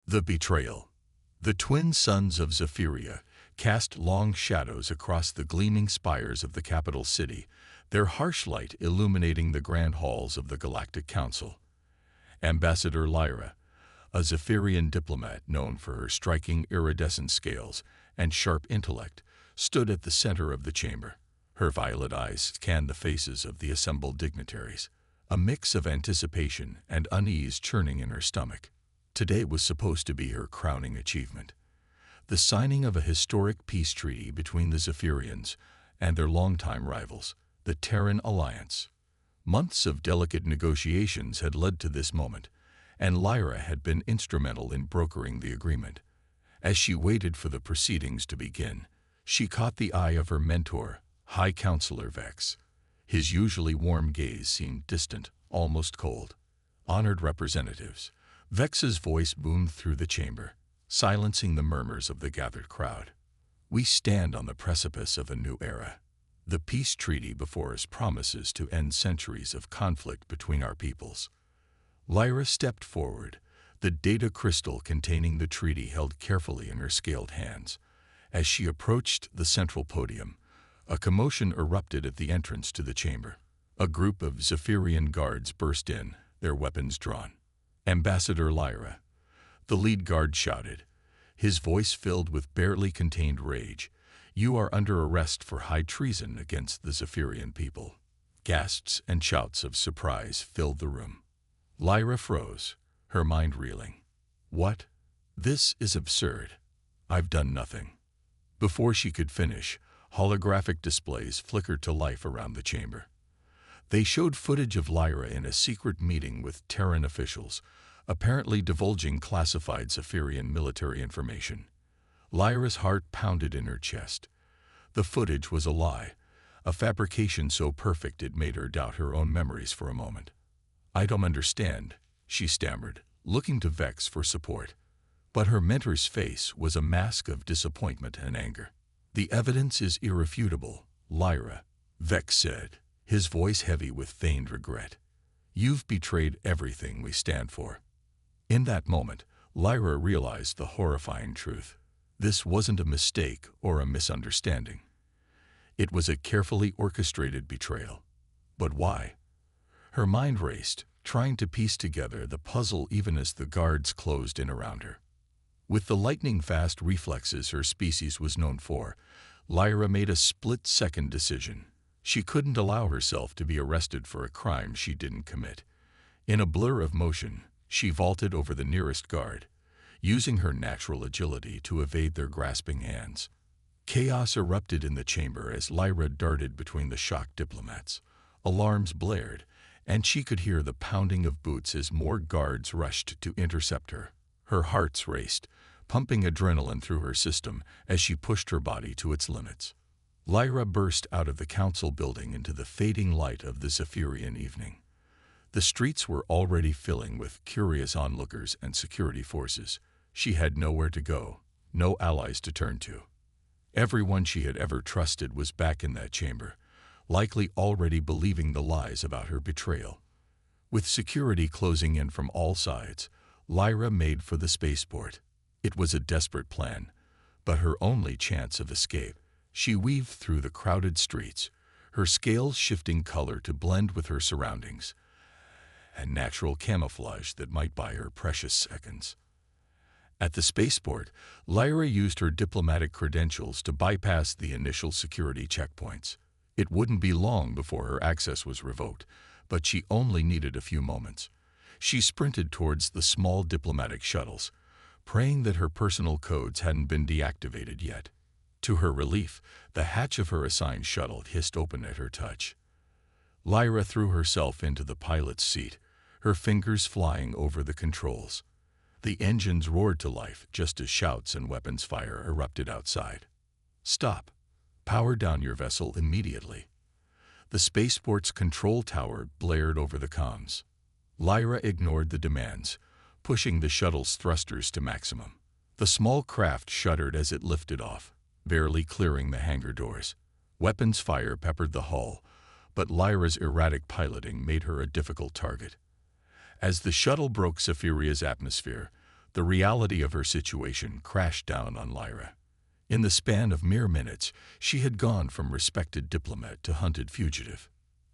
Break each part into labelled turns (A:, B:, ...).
A: The betrayal. The twin sons of Zephyria cast long shadows across the gleaming spires of the capital city, their harsh light illuminating the grand halls of the Galactic Council. Ambassador Lyra, a Zephyrian diplomat known for her striking iridescent scales and sharp intellect, stood at the center of the chamber. Her violet eyes scanned the faces of the assembled dignitaries, a mix of anticipation and unease churning in her stomach. Today was supposed to be her crowning achievement, the signing of a historic peace treaty between the Zephyrians and their longtime rivals, the Terran Alliance. Months of delicate negotiations had led to this moment, and Lyra had been instrumental in brokering the agreement. As she waited for the proceedings to begin, she caught the eye of her mentor, High Counselor Vex. His usually warm gaze seemed distant, almost cold. Honored representatives, Vex's voice boomed through the chamber, silencing the murmurs of the gathered crowd. We stand on the precipice of a new era. The peace treaty before us promises to end centuries of conflict between our peoples. Lyra stepped forward, the data crystal containing the treaty held carefully in her scaled hands. As she approached the central podium, a commotion erupted at the entrance to the chamber. A group of Zephyrian guards burst in, their weapons drawn. Ambassador Lyra, the lead guard shouted, his voice filled with barely contained rage. You are under arrest for high treason against the Zephyrian people. Gasps and shouts of surprise filled the room. Lyra froze, her mind reeling. What? This is absurd. I've done nothing. Before she could finish, holographic displays flickered to life around the chamber. They showed footage of Lyra in a secret meeting with Terran officials, apparently divulging classified Zephyrian military information. Lyra's heart pounded in her chest. The footage was a lie, a fabrication so perfect it made her doubt her own memories for a moment. I don't understand, she stammered, looking to Vex for support. But her mentor's face was a mask of disappointment and anger. The evidence is irrefutable, Lyra, Vex said, his voice heavy with feigned regret. You've betrayed everything we stand for. In that moment, Lyra realized the horrifying truth. This wasn't a mistake or a misunderstanding. It was a carefully orchestrated betrayal. But why? Her mind raced, trying to piece together the puzzle even as the guards closed in around her. With the lightning-fast reflexes her species was known for, Lyra made a split-second decision. She couldn't allow herself to be arrested for a crime she didn't commit. In a blur of motion, she vaulted over the nearest guard, using her natural agility to evade their grasping hands. Chaos erupted in the chamber as Lyra darted between the shocked diplomats. Alarms blared, and she could hear the pounding of boots as more guards rushed to intercept her. Her heart raced, pumping adrenaline through her system as she pushed her body to its limits. Lyra burst out of the council building into the fading light of the Zephyrian evening. The streets were already filling with curious onlookers and security forces. She had nowhere to go, no allies to turn to. Everyone she had ever trusted was back in that chamber, likely already believing the lies about her betrayal. With security closing in from all sides, Lyra made for the spaceport. It was a desperate plan, but her only chance of escape. She weaved through the crowded streets, her scales shifting color to blend with her surroundings, a natural camouflage that might buy her precious seconds. At the spaceport, Lyra used her diplomatic credentials to bypass the initial security checkpoints. It wouldn't be long before her access was revoked, but she only needed a few moments. She sprinted towards the small diplomatic shuttles, praying that her personal codes hadn't been deactivated yet. To her relief, the hatch of her assigned shuttle hissed open at her touch. Lyra threw herself into the pilot's seat, her fingers flying over the controls. The engines roared to life just as shouts and weapons fire erupted outside. Stop. Power down your vessel immediately. The spaceport's control tower blared over the comms. Lyra ignored the demands, pushing the shuttle's thrusters to maximum. The small craft shuddered as it lifted off, barely clearing the hangar doors. Weapons fire peppered the hull, but Lyra's erratic piloting made her a difficult target. As the shuttle broke Zephyria's atmosphere, The reality of her situation crashed down on Lyra. In the span of mere minutes, she had gone from respected diplomat to hunted fugitive.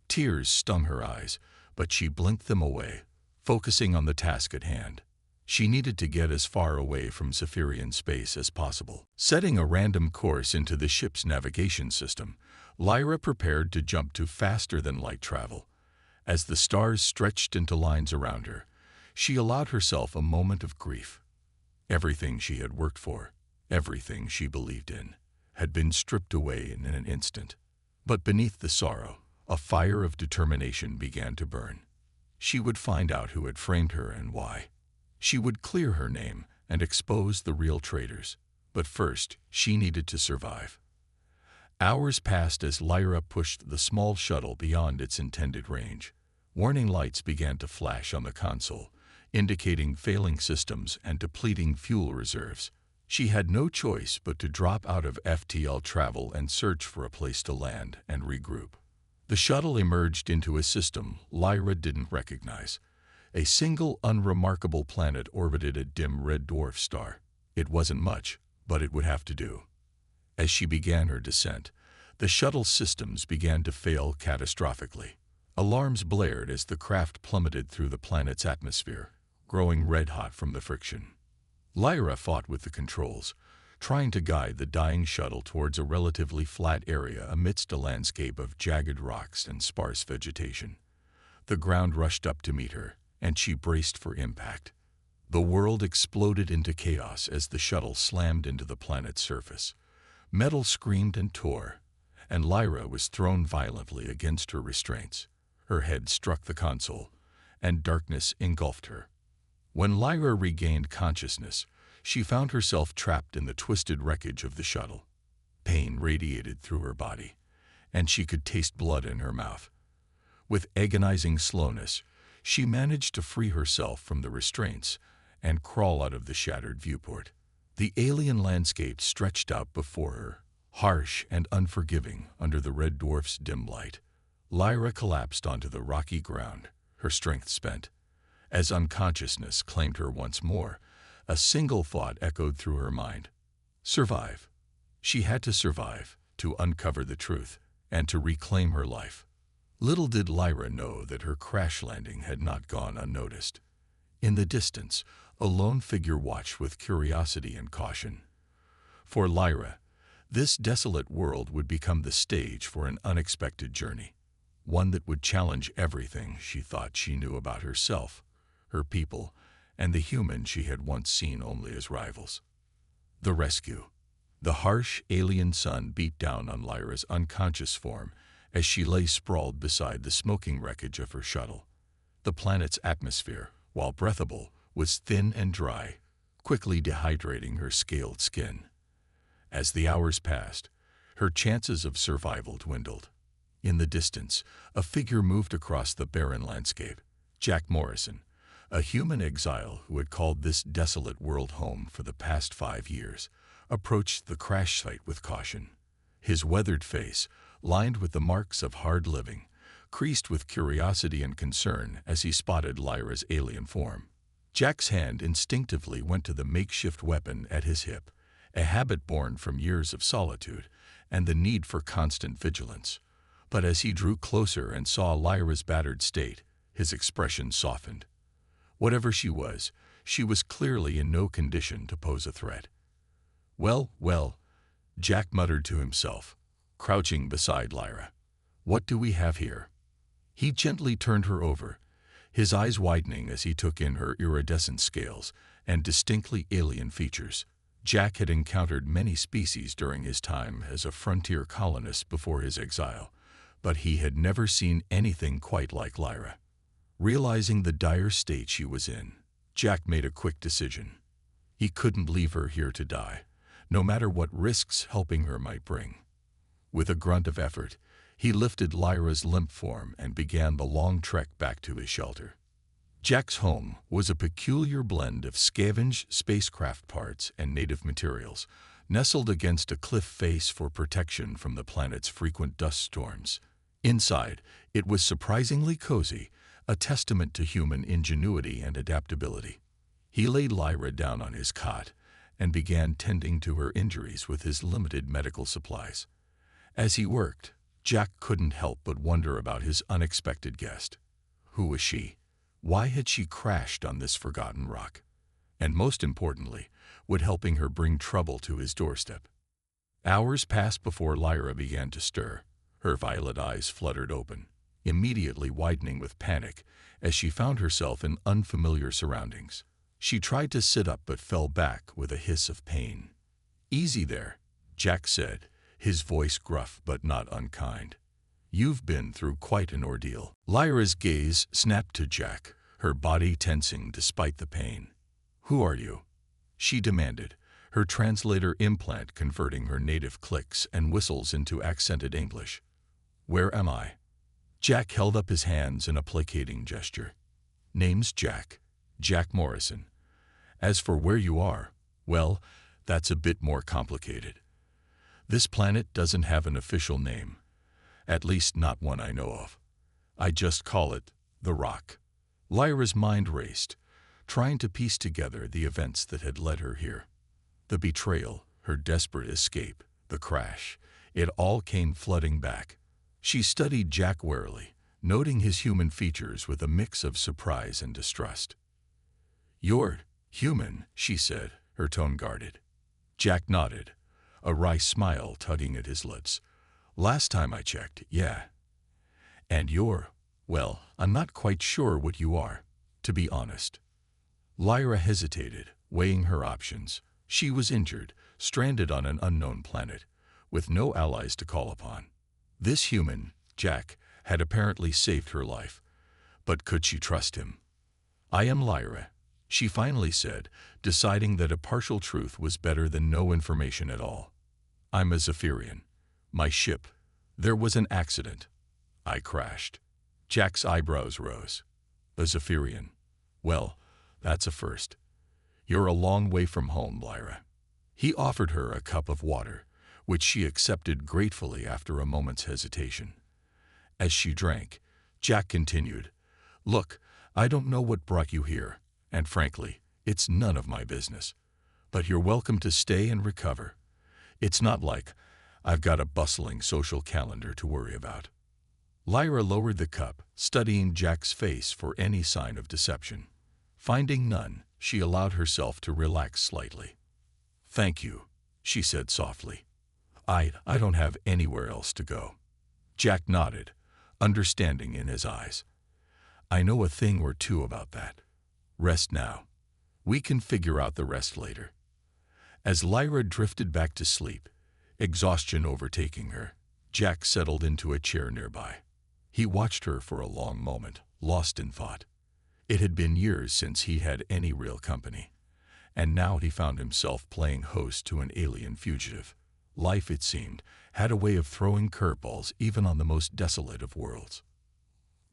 A: Tears stung her eyes, but she blinked them away, focusing on the task at hand. She needed to get as far away from Zephyrian space as possible. Setting a random course into the ship's navigation system, Lyra prepared to jump to faster-than-light travel. As the stars stretched into lines around her, she allowed herself a moment of grief. Everything she had worked for, everything she believed in, had been stripped away in an instant. But beneath the sorrow, a fire of determination began to burn. She would find out who had framed her and why. She would clear her name and expose the real traitors. But first, she needed to survive. Hours passed as Lyra pushed the small shuttle beyond its intended range. Warning lights began to flash on the console, indicating failing systems and depleting fuel reserves. She had no choice but to drop out of FTL travel and search for a place to land and regroup. The shuttle emerged into a system Lyra didn't recognize. A single unremarkable planet orbited a dim red dwarf star. It wasn't much, but it would have to do. As she began her descent, the shuttle's systems began to fail catastrophically. Alarms blared as the craft plummeted through the planet's atmosphere, growing red-hot from the friction. Lyra fought with the controls, trying to guide the dying shuttle towards a relatively flat area amidst a landscape of jagged rocks and sparse vegetation. The ground rushed up to meet her, and she braced for impact. The world exploded into chaos as the shuttle slammed into the planet's surface. Metal screamed and tore, and Lyra was thrown violently against her restraints. Her head struck the console, and darkness engulfed her. When Lyra regained consciousness, she found herself trapped in the twisted wreckage of the shuttle. Pain radiated through her body, and she could taste blood in her mouth. With agonizing slowness, she managed to free herself from the restraints and crawl out of the shattered viewport. The alien landscape stretched out before her, harsh and unforgiving under the red dwarf's dim light. Lyra collapsed onto the rocky ground, her strength spent. As unconsciousness claimed her once more, a single thought echoed through her mind. Survive. She had to survive, to uncover the truth, and to reclaim her life. Little did Lyra know that her crash landing had not gone unnoticed. In the distance, a lone figure watched with curiosity and caution. For Lyra, this desolate world would become the stage for an unexpected journey, one that would challenge everything she thought she knew about herself, her people, and the human she had once seen only as rivals. The rescue. The harsh alien sun beat down on Lyra's unconscious form as she lay sprawled beside the smoking wreckage of her shuttle. The planet's atmosphere, while breathable, was thin and dry, quickly dehydrating her scaled skin. As the hours passed, her chances of survival dwindled. In the distance, a figure moved across the barren landscape. Jack Morrison, a human exile who had called this desolate world home for the past 5 years, approached the crash site with caution. His weathered face, lined with the marks of hard living, creased with curiosity and concern as he spotted Lyra's alien form. Jack's hand instinctively went to the makeshift weapon at his hip, a habit born from years of solitude and the need for constant vigilance. But as he drew closer and saw Lyra's battered state, his expression softened. Whatever she was clearly in no condition to pose a threat. Well, Jack muttered to himself, crouching beside Lyra. What do we have here? He gently turned her over, his eyes widening as he took in her iridescent scales and distinctly alien features. Jack had encountered many species during his time as a frontier colonist before his exile, but he had never seen anything quite like Lyra. Realizing the dire state she was in, Jack made a quick decision. He couldn't leave her here to die, no matter what risks helping her might bring. With a grunt of effort, he lifted Lyra's limp form and began the long trek back to his shelter. Jack's home was a peculiar blend of scavenged spacecraft parts and native materials, nestled against a cliff face for protection from the planet's frequent dust storms. Inside, it was surprisingly cozy, a testament to human ingenuity and adaptability. He laid Lyra down on his cot and began tending to her injuries with his limited medical supplies. As he worked, Jack couldn't help but wonder about his unexpected guest. Who was she? Why had she crashed on this forgotten rock? And most importantly, would helping her bring trouble to his doorstep? Hours passed before Lyra began to stir. Her violet eyes fluttered open, immediately widening with panic as she found herself in unfamiliar surroundings. She tried to sit up but fell back with a hiss of pain. "Easy there," Jack said, his voice gruff but not unkind. "You've been through quite an ordeal." Lyra's gaze snapped to Jack, her body tensing despite the pain. "Who are you?" she demanded, her translator implant converting her native clicks and whistles into accented English. "Where am I?" Jack held up his hands in a placating gesture. "Name's Jack. Jack Morrison. As for where you are, well, that's a bit more complicated. This planet doesn't have an official name. At least not one I know of. I just call it the Rock." Lyra's mind raced, trying to piece together the events that had led her here. The betrayal, her desperate escape, the crash, it all came flooding back. She studied Jack warily, noting his human features with a mix of surprise and distrust. "You're human," she said, her tone guarded. Jack nodded, a wry smile tugging at his lips. "Last time I checked, yeah. And you're, well, I'm not quite sure what you are, to be honest." Lyra hesitated, weighing her options. She was injured, stranded on an unknown planet, with no allies to call upon. This human, Jack, had apparently saved her life. But could she trust him? "I am Lyra," she finally said, deciding that a partial truth was better than no information at all. "I'm a Zephyrian. My ship, there was an accident. I crashed." Jack's eyebrows rose. "A Zephyrian? Well, that's a first. You're a long way from home, Lyra." He offered her a cup of water, which she accepted gratefully after a moment's hesitation. As she drank, Jack continued, "Look, I don't know what brought you here, and frankly, it's none of my business. But you're welcome to stay and recover. It's not like I've got a bustling social calendar to worry about." Lyra lowered the cup, studying Jack's face for any sign of deception. Finding none, she allowed herself to relax slightly. "Thank you," she said softly. I don't have anywhere else to go." Jack nodded, understanding in his eyes. "I know a thing or two about that. Rest now. We can figure out the rest later." As Lyra drifted back to sleep, exhaustion overtaking her, Jack settled into a chair nearby. He watched her for a long moment, lost in thought. It had been years since he had any real company, and now he found himself playing host to an alien fugitive. Life, it seemed, had a way of throwing curveballs even on the most desolate of worlds.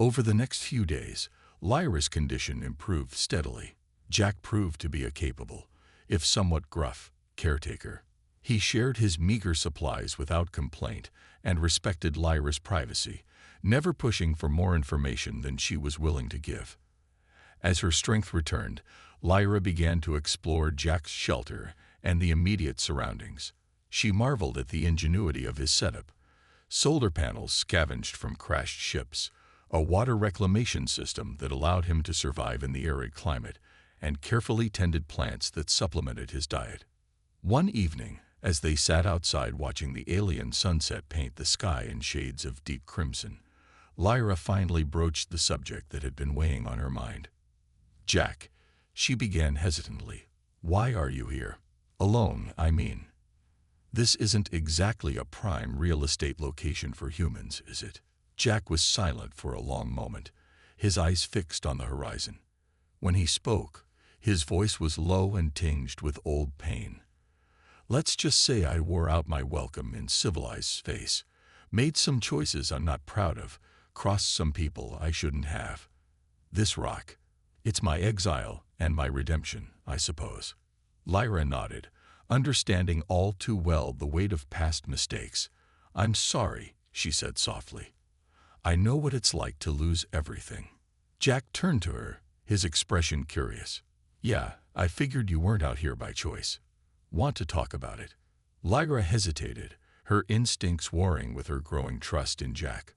A: Over the next few days, Lyra's condition improved steadily. Jack proved to be a capable, if somewhat gruff, caretaker. He shared his meager supplies without complaint and respected Lyra's privacy, never pushing for more information than she was willing to give. As her strength returned, Lyra began to explore Jack's shelter and the immediate surroundings. She marveled at the ingenuity of his setup. Solar panels scavenged from crashed ships, a water reclamation system that allowed him to survive in the arid climate, and carefully tended plants that supplemented his diet. One evening, as they sat outside watching the alien sunset paint the sky in shades of deep crimson, Lyra finally broached the subject that had been weighing on her mind. "Jack," she began hesitantly, "why are you here? Alone, I mean. This isn't exactly a prime real estate location for humans, is it?" Jack was silent for a long moment, his eyes fixed on the horizon. When he spoke, his voice was low and tinged with old pain. "Let's just say I wore out my welcome in civilized space, made some choices I'm not proud of, crossed some people I shouldn't have. This rock, it's my exile and my redemption, I suppose." Lyra nodded, understanding all too well the weight of past mistakes. "I'm sorry," she said softly. "I know what it's like to lose everything." Jack turned to her, his expression curious. Yeah, I figured you weren't out here by choice. Want to talk about it? Lyra hesitated, her instincts warring with her growing trust in Jack.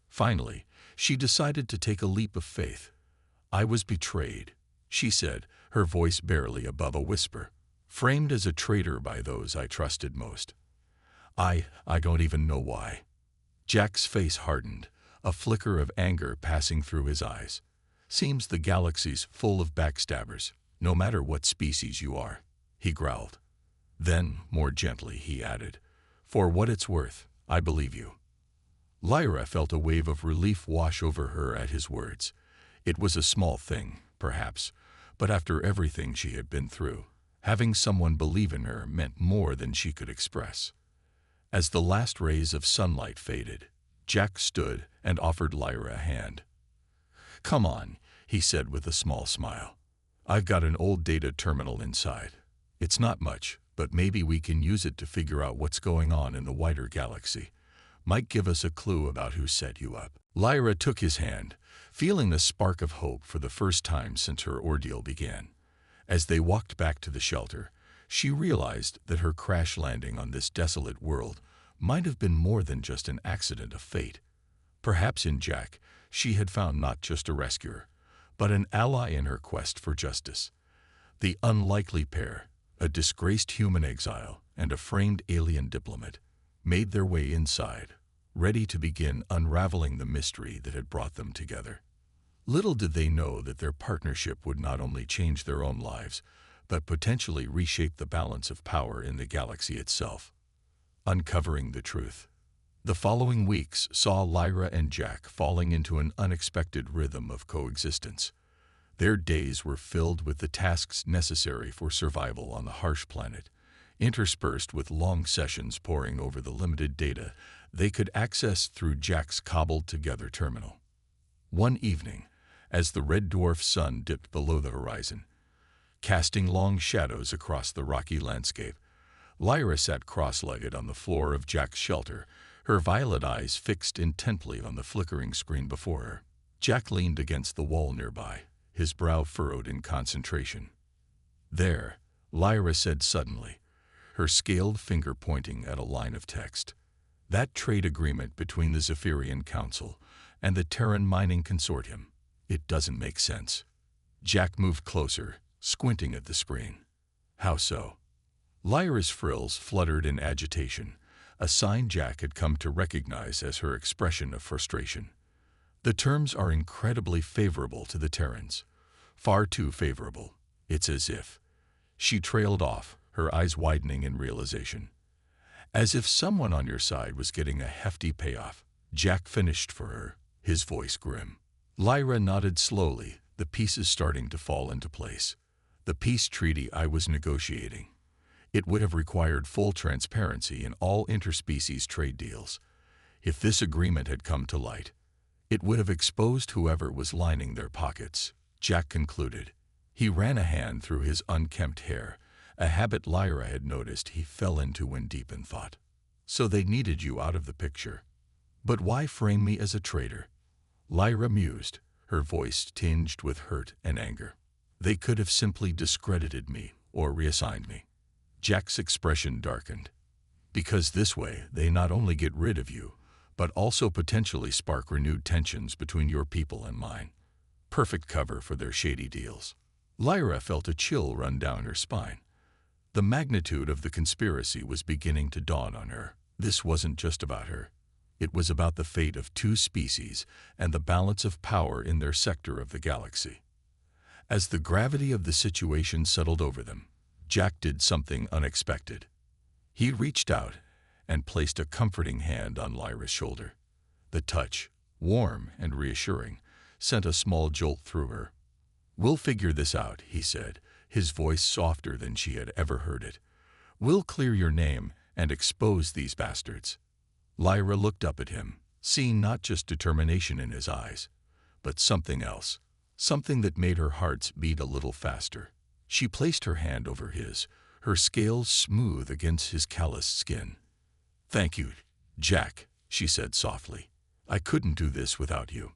A: Finally, she decided to take a leap of faith. I was betrayed, she said, her voice barely above a whisper. Framed as a traitor by those I trusted most. I don't even know why. Jack's face hardened, a flicker of anger passing through his eyes. Seems the galaxy's full of backstabbers, no matter what species you are, he growled. Then, more gently, he added, for what it's worth, I believe you. Lyra felt a wave of relief wash over her at his words. It was a small thing, perhaps, but after everything she had been through, having someone believe in her meant more than she could express. As the last rays of sunlight faded, Jack stood and offered Lyra a hand. Come on, he said with a small smile. I've got an old data terminal inside. It's not much, but maybe we can use it to figure out what's going on in the wider galaxy. Might give us a clue about who set you up. Lyra took his hand, feeling a spark of hope for the first time since her ordeal began. As they walked back to the shelter, she realized that her crash landing on this desolate world might have been more than just an accident of fate. Perhaps in Jack, she had found not just a rescuer, but an ally in her quest for justice. The unlikely pair, a disgraced human exile and a framed alien diplomat, made their way inside, ready to begin unraveling the mystery that had brought them together. Little did they know that their partnership would not only change their own lives, but potentially reshape the balance of power in the galaxy itself. Uncovering the truth. The following weeks saw Lyra and Jack falling into an unexpected rhythm of coexistence. Their days were filled with the tasks necessary for survival on the harsh planet, interspersed with long sessions poring over the limited data they could access through Jack's cobbled-together terminal. One evening, as the red dwarf sun dipped below the horizon, casting long shadows across the rocky landscape, Lyra sat cross-legged on the floor of Jack's shelter, her violet eyes fixed intently on the flickering screen before her. Jack leaned against the wall nearby, his brow furrowed in concentration. There, Lyra said suddenly, her scaled finger pointing at a line of text. That trade agreement between the Zephyrian Council and the Terran Mining Consortium. It doesn't make sense. Jack moved closer, squinting at the screen. How so? Lyra's frills fluttered in agitation, a sign Jack had come to recognize as her expression of frustration. The terms are incredibly favorable to the Terrans. Far too favorable. It's as if. She trailed off, her eyes widening in realization. As if someone on your side was getting a hefty payoff. Jack finished for her, his voice grim. Lyra nodded slowly, the pieces starting to fall into place. The peace treaty I was negotiating. It would have required full transparency in all interspecies trade deals. If this agreement had come to light, it would have exposed whoever was lining their pockets, Jack concluded. He ran a hand through his unkempt hair, a habit Lyra had noticed he fell into when deep in thought. So they needed you out of the picture. But why frame me as a traitor? Lyra mused, her voice tinged with hurt and anger. They could have simply discredited me or reassigned me. Jack's expression darkened. Because this way, they not only get rid of you, but also potentially spark renewed tensions between your people and mine. Perfect cover for their shady deals. Lyra felt a chill run down her spine. The magnitude of the conspiracy was beginning to dawn on her. This wasn't just about her. It was about the fate of two species and the balance of power in their sector of the galaxy. As the gravity of the situation settled over them, Jack did something unexpected. He reached out and placed a comforting hand on Lyra's shoulder. The touch, warm and reassuring, sent a small jolt through her. "We'll figure this out," he said, his voice softer than she had ever heard it. "We'll clear your name and expose these bastards." Lyra looked up at him, seeing not just determination in his eyes, but something else, something that made her heart beat a little faster. She placed her hand over his, her scales smooth against his calloused skin. "Thank you, Jack," she said softly. "I couldn't do this without you."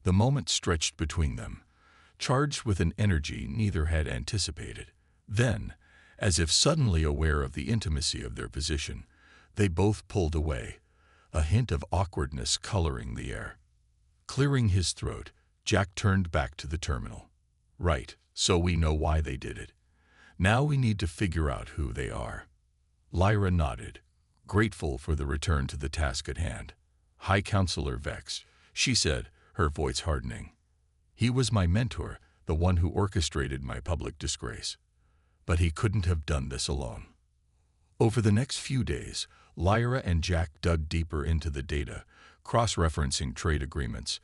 A: The moment stretched between them, charged with an energy neither had anticipated. Then, as if suddenly aware of the intimacy of their position, they both pulled away, a hint of awkwardness coloring the air. Clearing his throat, Jack turned back to the terminal. Right, so we know why they did it. Now we need to figure out who they are. Lyra nodded, grateful for the return to the task at hand. High Counselor Vex, she said, her voice hardening. He was my mentor, the one who orchestrated my public disgrace. But he couldn't have done this alone. Over the next few days, Lyra and Jack dug deeper into the data, cross-referencing trade agreements,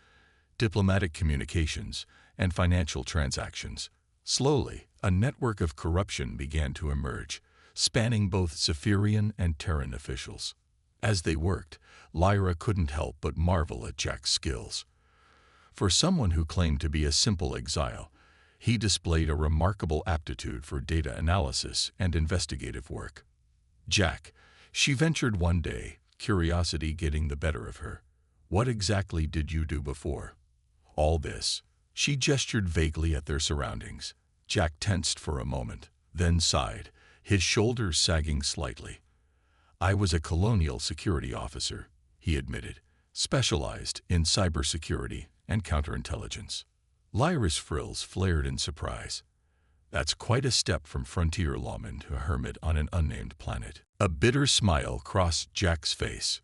A: diplomatic communications, and financial transactions. Slowly, a network of corruption began to emerge, spanning both Zephyrian and Terran officials. As they worked, Lyra couldn't help but marvel at Jack's skills. For someone who claimed to be a simple exile, he displayed a remarkable aptitude for data analysis and investigative work. Jack, she ventured one day, curiosity getting the better of her. What exactly did you do before all this? She gestured vaguely at their surroundings. Jack tensed for a moment, then sighed, his shoulders sagging slightly. I was a colonial security officer, he admitted, specialized in cybersecurity and counterintelligence. Lyra's frills flared in surprise. That's quite a step from frontier lawman to a hermit on an unnamed planet. A bitter smile crossed Jack's face.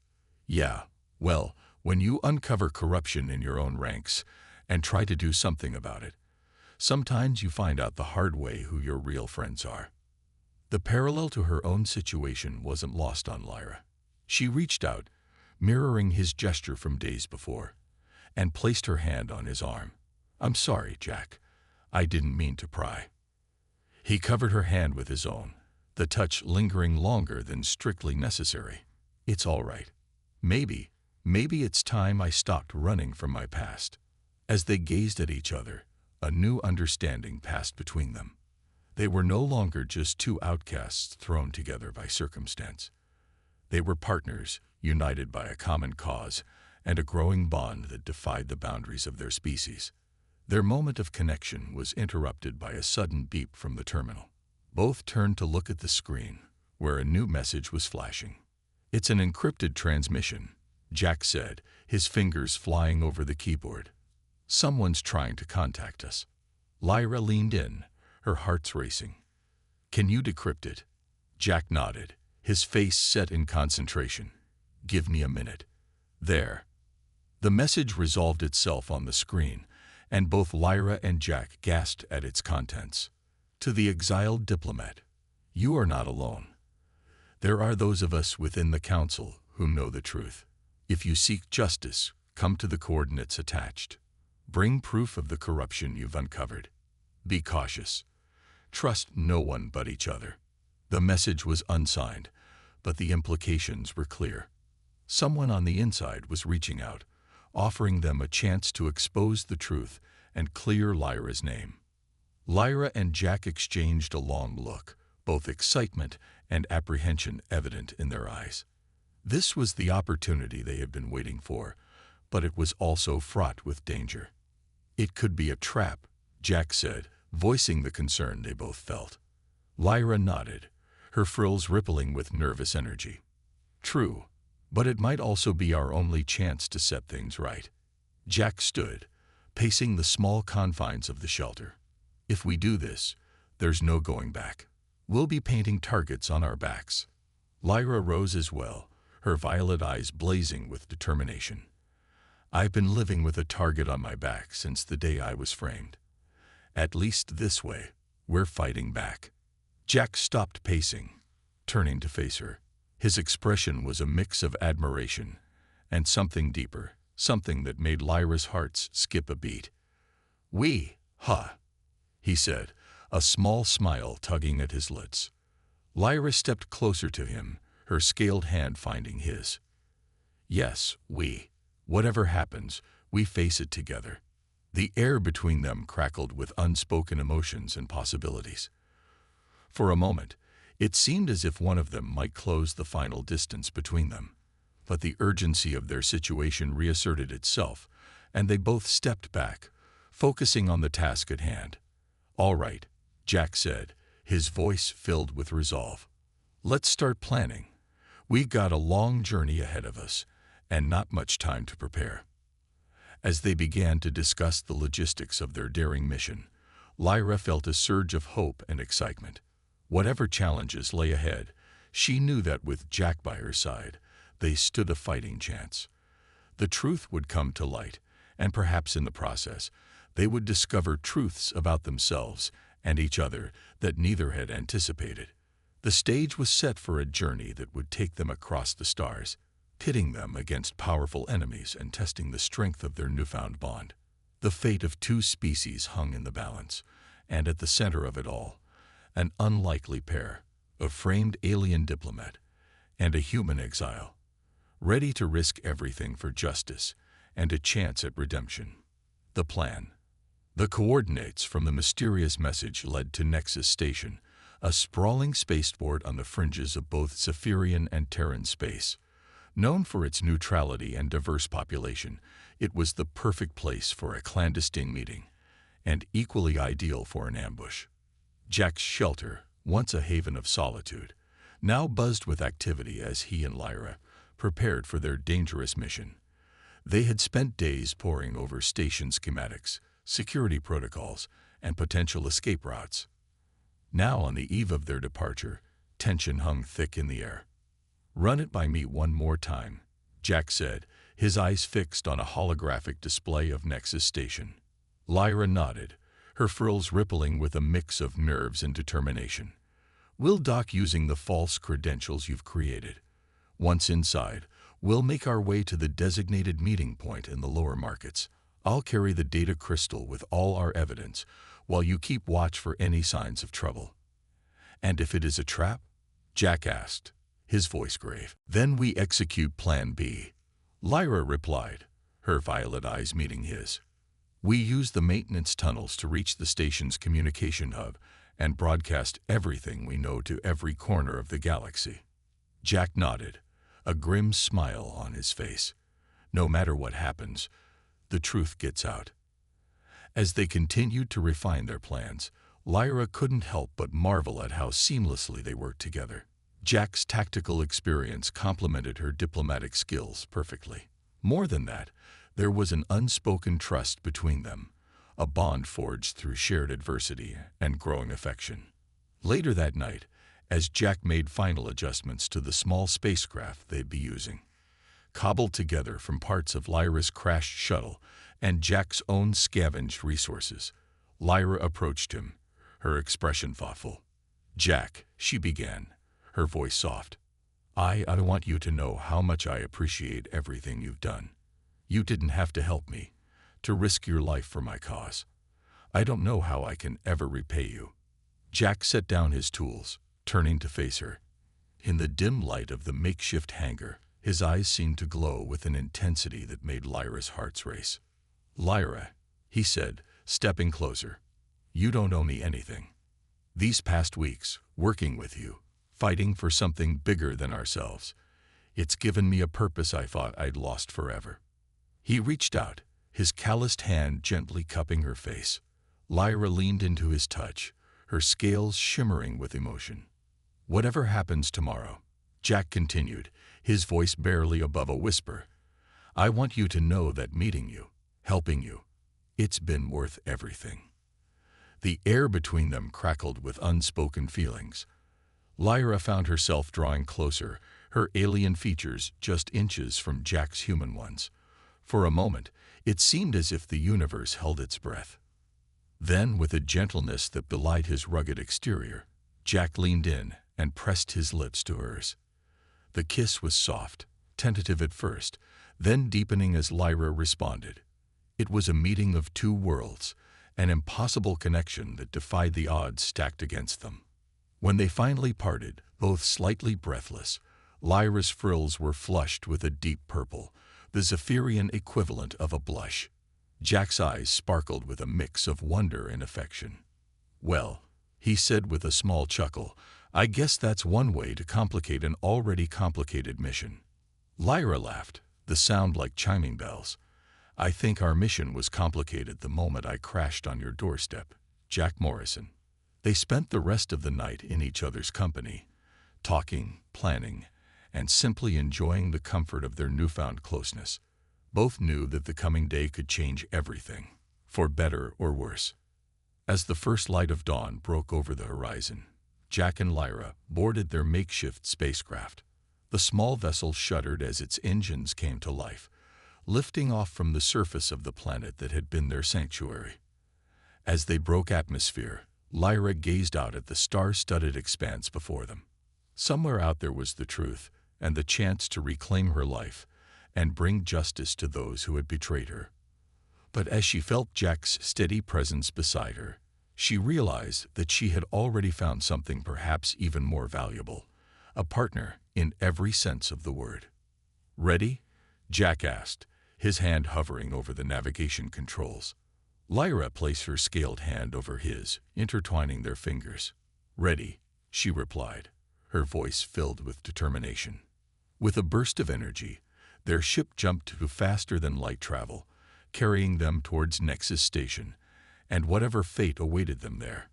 A: Yeah, well, when you uncover corruption in your own ranks and try to do something about it, sometimes you find out the hard way who your real friends are. The parallel to her own situation wasn't lost on Lyra. She reached out, mirroring his gesture from days before, and placed her hand on his arm. I'm sorry, Jack. I didn't mean to pry. He covered her hand with his own, the touch lingering longer than strictly necessary. It's all right. Maybe it's time I stopped running from my past. As they gazed at each other, a new understanding passed between them. They were no longer just two outcasts thrown together by circumstance. They were partners, united by a common cause and a growing bond that defied the boundaries of their species. Their moment of connection was interrupted by a sudden beep from the terminal. Both turned to look at the screen, where a new message was flashing. It's an encrypted transmission, Jack said, his fingers flying over the keyboard. Someone's trying to contact us. Lyra leaned in, her heart's racing. Can you decrypt it? Jack nodded, his face set in concentration. Give me a minute. There. The message resolved itself on the screen, and both Lyra and Jack gasped at its contents. To the exiled diplomat, you are not alone. There are those of us within the council who know the truth. If you seek justice, come to the coordinates attached. Bring proof of the corruption you've uncovered. Be cautious. Trust no one but each other. The message was unsigned, but the implications were clear. Someone on the inside was reaching out, offering them a chance to expose the truth and clear Lyra's name. Lyra and Jack exchanged a long look, both excitement and apprehension evident in their eyes. This was the opportunity they had been waiting for, but it was also fraught with danger. It could be a trap, Jack said, voicing the concern they both felt. Lyra nodded, her frills rippling with nervous energy. True, but it might also be our only chance to set things right. Jack stood, pacing the small confines of the shelter. If we do this, there's no going back. We'll be painting targets on our backs. Lyra rose as well, her violet eyes blazing with determination. I've been living with a target on my back since the day I was framed. At least this way, we're fighting back. Jack stopped pacing, turning to face her. His expression was a mix of admiration and something deeper, something that made Lyra's heart skip a beat. He said, a small smile tugging at his lips. Lyra stepped closer to him, her scaled hand finding his. Yes, we. Whatever happens, we face it together. The air between them crackled with unspoken emotions and possibilities. For a moment, it seemed as if one of them might close the final distance between them. But the urgency of their situation reasserted itself, and they both stepped back, focusing on the task at hand. "All right," Jack said, his voice filled with resolve. "Let's start planning. We've got a long journey ahead of us, and not much time to prepare." As they began to discuss the logistics of their daring mission, Lyra felt a surge of hope and excitement. Whatever challenges lay ahead, she knew that with Jack by her side, they stood a fighting chance. The truth would come to light, and perhaps in the process, they would discover truths about themselves and each other that neither had anticipated. The stage was set for a journey that would take them across the stars, pitting them against powerful enemies and testing the strength of their newfound bond. The fate of two species hung in the balance, and at the center of it all, an unlikely pair, a framed alien diplomat and a human exile, ready to risk everything for justice and a chance at redemption. The plan. The coordinates from the mysterious message led to Nexus Station, a sprawling spaceport on the fringes of both Zephyrian and Terran space. Known for its neutrality and diverse population, it was the perfect place for a clandestine meeting, and equally ideal for an ambush. Jack's shelter, once a haven of solitude, now buzzed with activity as he and Lyra prepared for their dangerous mission. They had spent days poring over station schematics, security protocols, and potential escape routes. Now, on the eve of their departure, tension hung thick in the air. "Run it by me one more time," Jack said, his eyes fixed on a holographic display of Nexus Station. Lyra nodded, her frills rippling with a mix of nerves and determination. "We'll dock using the false credentials you've created. Once inside, we'll make our way to the designated meeting point in the lower markets. I'll carry the data crystal with all our evidence, while you keep watch for any signs of trouble." "And if it is a trap?" Jack asked, his voice grave. "Then we execute Plan B," Lyra replied, her violet eyes meeting his. "We use the maintenance tunnels to reach the station's communication hub and broadcast everything we know to every corner of the galaxy." Jack nodded, a grim smile on his face. No matter what happens, the truth gets out. As they continued to refine their plans, Lyra couldn't help but marvel at how seamlessly they worked together. Jack's tactical experience complemented her diplomatic skills perfectly. More than that, there was an unspoken trust between them, a bond forged through shared adversity and growing affection. Later that night, as Jack made final adjustments to the small spacecraft they'd be using, cobbled together from parts of Lyra's crashed shuttle and Jack's own scavenged resources, Lyra approached him, her expression thoughtful. "Jack," she began, her voice soft, I want you to know how much I appreciate everything you've done. You didn't have to help me, to risk your life for my cause. I don't know how I can ever repay you." Jack set down his tools, turning to face her. In the dim light of the makeshift hangar, his eyes seemed to glow with an intensity that made Lyra's heart race. "Lyra," he said, stepping closer, "you don't owe me anything. These past weeks, working with you, fighting for something bigger than ourselves, it's given me a purpose I thought I'd lost forever." He reached out, his calloused hand gently cupping her face. Lyra leaned into his touch, her scales shimmering with emotion. "Whatever happens tomorrow," Jack continued, his voice barely above a whisper, "I want you to know that meeting you, helping you, it's been worth everything." The air between them crackled with unspoken feelings. Lyra found herself drawing closer, her alien features just inches from Jack's human ones. For a moment, it seemed as if the universe held its breath. Then, with a gentleness that belied his rugged exterior, Jack leaned in and pressed his lips to hers. The kiss was soft, tentative at first, then deepening as Lyra responded. It was a meeting of two worlds, an impossible connection that defied the odds stacked against them. When they finally parted, both slightly breathless, Lyra's frills were flushed with a deep purple, the Zephyrian equivalent of a blush. Jack's eyes sparkled with a mix of wonder and affection. "Well," he said with a small chuckle, "I guess that's one way to complicate an already complicated mission." Lyra laughed, the sound like chiming bells. I think our mission was complicated the moment I crashed on your doorstep, Jack Morrison. They spent the rest of the night in each other's company, talking, planning, and simply enjoying the comfort of their newfound closeness. Both knew that the coming day could change everything, for better or worse. As the first light of dawn broke over the horizon, Jack and Lyra boarded their makeshift spacecraft. The small vessel shuddered as its engines came to life, lifting off from the surface of the planet that had been their sanctuary. As they broke atmosphere, Lyra gazed out at the star-studded expanse before them. Somewhere out there was the truth, and the chance to reclaim her life and bring justice to those who had betrayed her. But as she felt Jack's steady presence beside her, she realized that she had already found something perhaps even more valuable, a partner in every sense of the word. "Ready?" Jack asked, his hand hovering over the navigation controls. Lyra placed her scaled hand over his, intertwining their fingers. "Ready," she replied, her voice filled with determination. With a burst of energy, their ship jumped to faster than light travel, carrying them towards Nexus Station and whatever fate awaited them there.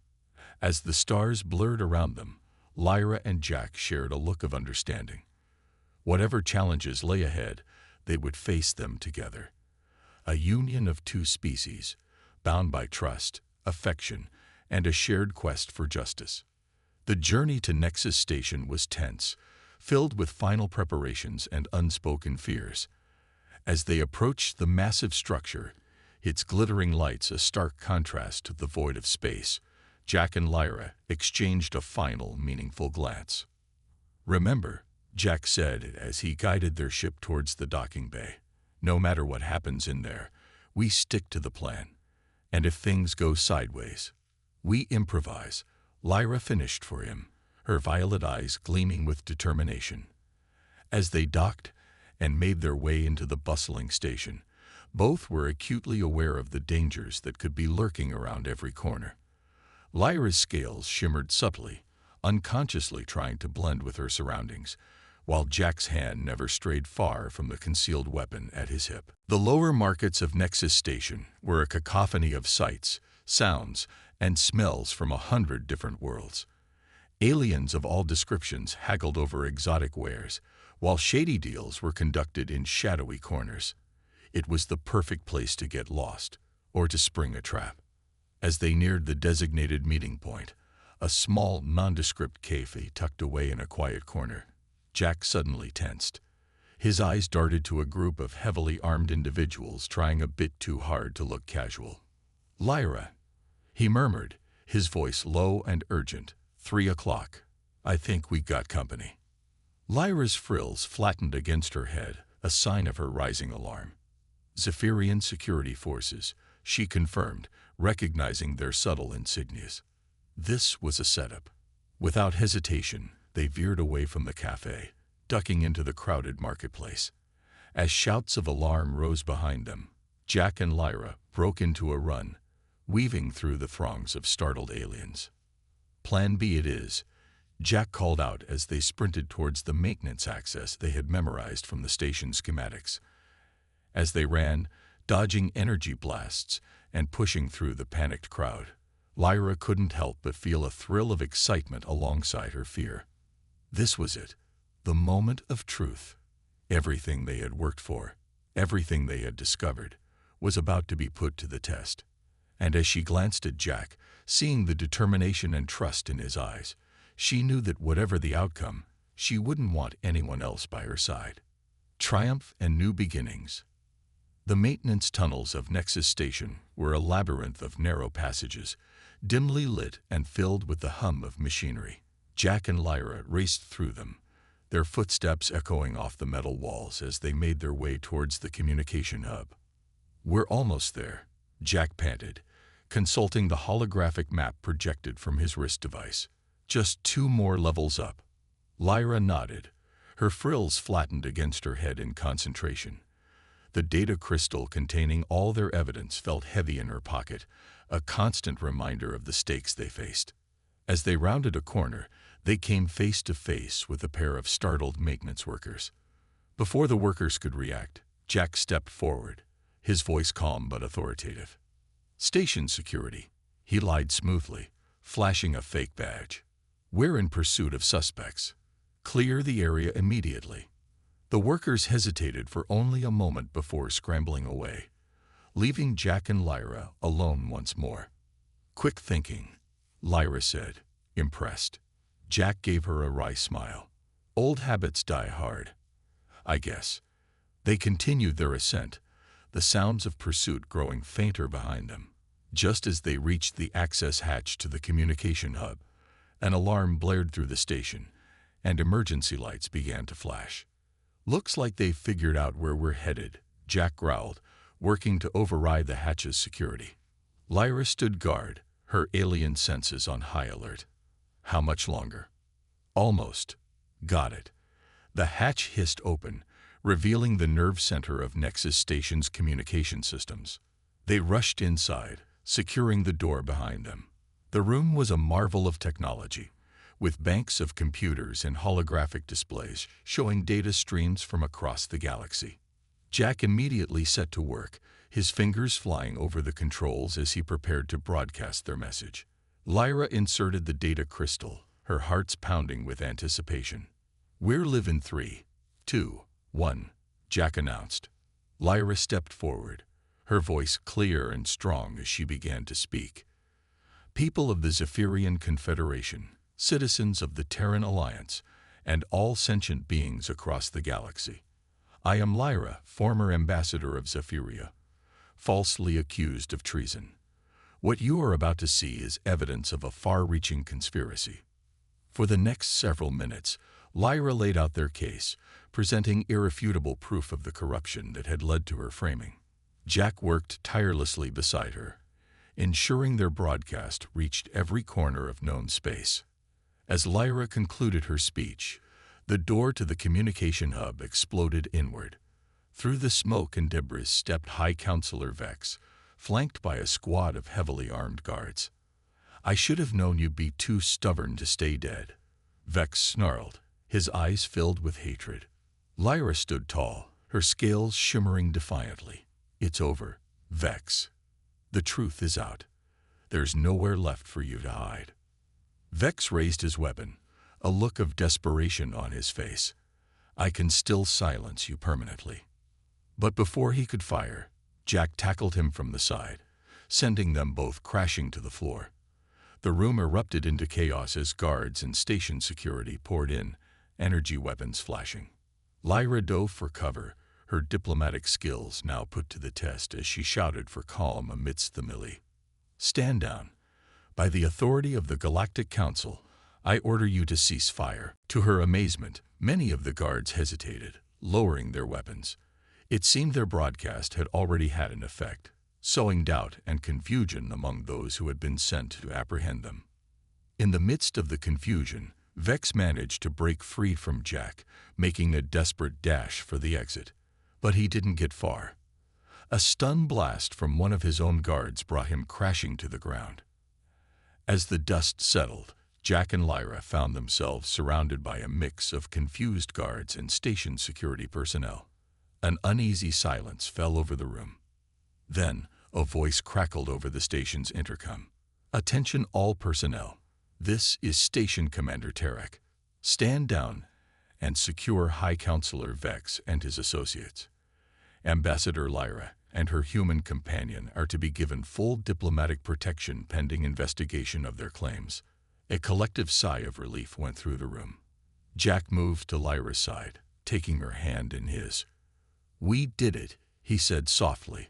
A: As the stars blurred around them, Lyra and Jack shared a look of understanding. Whatever challenges lay ahead, they would face them together. A union of two species, bound by trust, affection, and a shared quest for justice. The journey to Nexus Station was tense, filled with final preparations and unspoken fears. As they approached the massive structure, its glittering lights a stark contrast to the void of space, Jack and Lyra exchanged a final, meaningful glance. "Remember," Jack said as he guided their ship towards the docking bay, "no matter what happens in there, we stick to the plan. And if things go sideways, we improvise." Lyra finished for him, her violet eyes gleaming with determination. As they docked and made their way into the bustling station, both were acutely aware of the dangers that could be lurking around every corner. Lyra's scales shimmered subtly, unconsciously trying to blend with her surroundings, while Jack's hand never strayed far from the concealed weapon at his hip. The lower markets of Nexus Station were a cacophony of sights, sounds, and smells from 100 different worlds. Aliens of all descriptions haggled over exotic wares, while shady deals were conducted in shadowy corners. It was the perfect place to get lost, or to spring a trap. As they neared the designated meeting point, a small, nondescript cafe tucked away in a quiet corner, Jack suddenly tensed. His eyes darted to a group of heavily armed individuals trying a bit too hard to look casual. "Lyra," he murmured, his voice low and urgent. 3 o'clock. I think we got company." Lyra's frills flattened against her head, a sign of her rising alarm. "Zephyrian security forces," she confirmed, recognizing their subtle insignias. This was a setup. Without hesitation, they veered away from the cafe, ducking into the crowded marketplace. As shouts of alarm rose behind them, Jack and Lyra broke into a run, weaving through the throngs of startled aliens. "Plan B it is," Jack called out as they sprinted towards the maintenance access they had memorized from the station schematics. As they ran, dodging energy blasts and pushing through the panicked crowd, Lyra couldn't help but feel a thrill of excitement alongside her fear. This was it, the moment of truth. Everything they had worked for, everything they had discovered, was about to be put to the test. And as she glanced at Jack, seeing the determination and trust in his eyes, she knew that whatever the outcome, she wouldn't want anyone else by her side. Triumph and new beginnings. The maintenance tunnels of Nexus Station were a labyrinth of narrow passages, dimly lit and filled with the hum of machinery. Jack and Lyra raced through them, their footsteps echoing off the metal walls as they made their way towards the communication hub. "We're almost there," Jack panted, consulting the holographic map projected from his wrist device. "Just 2 more levels up." Lyra nodded, her frills flattened against her head in concentration. The data crystal containing all their evidence felt heavy in her pocket, a constant reminder of the stakes they faced. As they rounded a corner, they came face to face with a pair of startled maintenance workers. Before the workers could react, Jack stepped forward, his voice calm but authoritative. "Station security," he lied smoothly, flashing a fake badge. "We're in pursuit of suspects. Clear the area immediately." The workers hesitated for only a moment before scrambling away, leaving Jack and Lyra alone once more. "Quick thinking," Lyra said, impressed. Jack gave her a wry smile. "Old habits die hard, I guess." They continued their ascent, the sounds of pursuit growing fainter behind them. Just as they reached the access hatch to the communication hub, an alarm blared through the station, and emergency lights began to flash. "Looks like they've figured out where we're headed," Jack growled, working to override the hatch's security. Lyra stood guard, her alien senses on high alert. "How much longer?" "Almost. Got it." The hatch hissed open, revealing the nerve center of Nexus Station's communication systems. They rushed inside, securing the door behind them. The room was a marvel of technology, with banks of computers and holographic displays showing data streams from across the galaxy. Jack immediately set to work, his fingers flying over the controls as he prepared to broadcast their message. Lyra inserted the data crystal, her heart's pounding with anticipation. "We're live in 3, 2, 1, Jack announced. Lyra stepped forward, her voice clear and strong as she began to speak. "People of the Zephyrian Confederation, citizens of the Terran Alliance, and all sentient beings across the galaxy. I am Lyra, former ambassador of Zephyria, falsely accused of treason. What you are about to see is evidence of a far-reaching conspiracy." For the next several minutes, Lyra laid out their case, presenting irrefutable proof of the corruption that had led to her framing. Jack worked tirelessly beside her, ensuring their broadcast reached every corner of known space. As Lyra concluded her speech, the door to the communication hub exploded inward. Through the smoke and debris stepped High Counselor Vex, flanked by a squad of heavily armed guards. "I should have known you'd be too stubborn to stay dead," Vex snarled, his eyes filled with hatred. Lyra stood tall, her scales shimmering defiantly. "It's over, Vex. The truth is out. There's nowhere left for you to hide." Vex raised his weapon, a look of desperation on his face. "I can still silence you permanently." But before he could fire, Jack tackled him from the side, sending them both crashing to the floor. The room erupted into chaos as guards and station security poured in, energy weapons flashing. Lyra dove for cover, her diplomatic skills now put to the test as she shouted for calm amidst the melee. "Stand down. By the authority of the Galactic Council, I order you to cease fire." To her amazement, many of the guards hesitated, lowering their weapons. It seemed their broadcast had already had an effect, sowing doubt and confusion among those who had been sent to apprehend them. In the midst of the confusion, Vex managed to break free from Jack, making a desperate dash for the exit. But he didn't get far. A stun blast from one of his own guards brought him crashing to the ground. As the dust settled, Jack and Lyra found themselves surrounded by a mix of confused guards and station security personnel. An uneasy silence fell over the room. Then, a voice crackled over the station's intercom. "Attention all personnel. This is Station Commander Tarek. Stand down and secure High Counselor Vex and his associates. Ambassador Lyra and her human companion are to be given full diplomatic protection pending investigation of their claims." A collective sigh of relief went through the room. Jack moved to Lyra's side, taking her hand in his. "We did it," he said softly,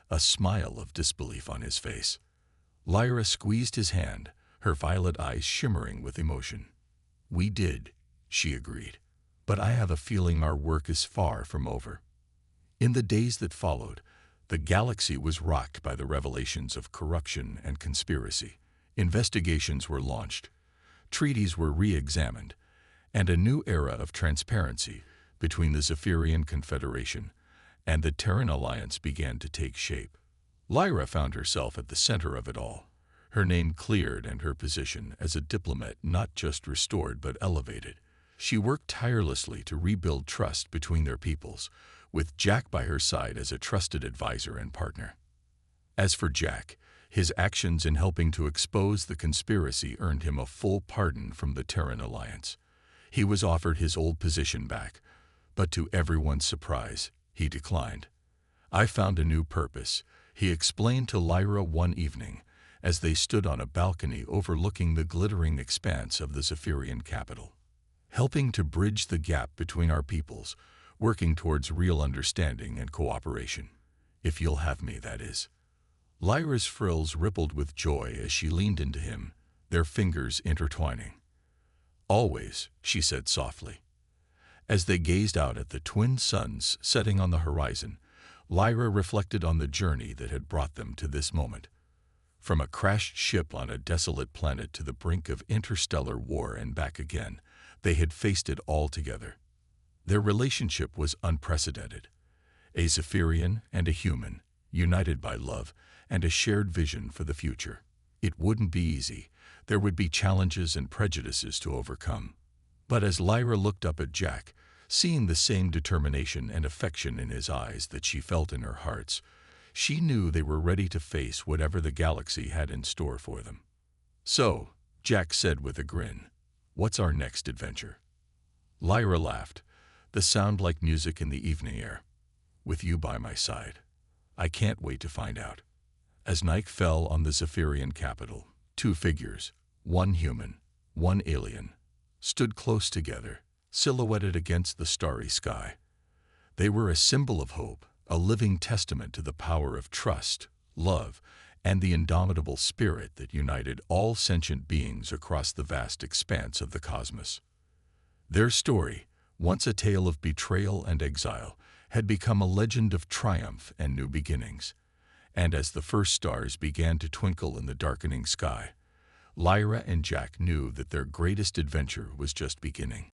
A: a smile of disbelief on his face. Lyra squeezed his hand, her violet eyes shimmering with emotion. "We did," she agreed, "but I have a feeling our work is far from over." In the days that followed, the galaxy was rocked by the revelations of corruption and conspiracy. Investigations were launched, treaties were re-examined, and a new era of transparency between the Zephyrian Confederation and the Terran Alliance began to take shape. Lyra found herself at the center of it all, her name cleared and her position as a diplomat not just restored but elevated. She worked tirelessly to rebuild trust between their peoples, with Jack by her side as a trusted advisor and partner. As for Jack, his actions in helping to expose the conspiracy earned him a full pardon from the Terran Alliance. He was offered his old position back, but to everyone's surprise, he declined. "I found a new purpose," he explained to Lyra one evening, as they stood on a balcony overlooking the glittering expanse of the Zephyrian capital. "Helping to bridge the gap between our peoples, working towards real understanding and cooperation. If you'll have me, that is." Lyra's frills rippled with joy as she leaned into him, their fingers intertwining. "Always," she said softly. As they gazed out at the twin suns setting on the horizon, Lyra reflected on the journey that had brought them to this moment. From a crashed ship on a desolate planet to the brink of interstellar war and back again, they had faced it all together. Their relationship was unprecedented. A Zephyrian and a human, united by love and a shared vision for the future. It wouldn't be easy. There would be challenges and prejudices to overcome. But as Lyra looked up at Jack, seeing the same determination and affection in his eyes that she felt in her heart's, she knew they were ready to face whatever the galaxy had in store for them. "So," Jack said with a grin, "what's our next adventure?" Lyra laughed, the sound like music in the evening air. "With you by my side. I can't wait to find out." As night fell on the Zephyrian capital, two figures, one human, one alien, stood close together, silhouetted against the starry sky. They were a symbol of hope, a living testament to the power of trust, love, and the indomitable spirit that united all sentient beings across the vast expanse of the cosmos. Their story, once a tale of betrayal and exile, had become a legend of triumph and new beginnings. And as the first stars began to twinkle in the darkening sky, Lyra and Jack knew that their greatest adventure was just beginning.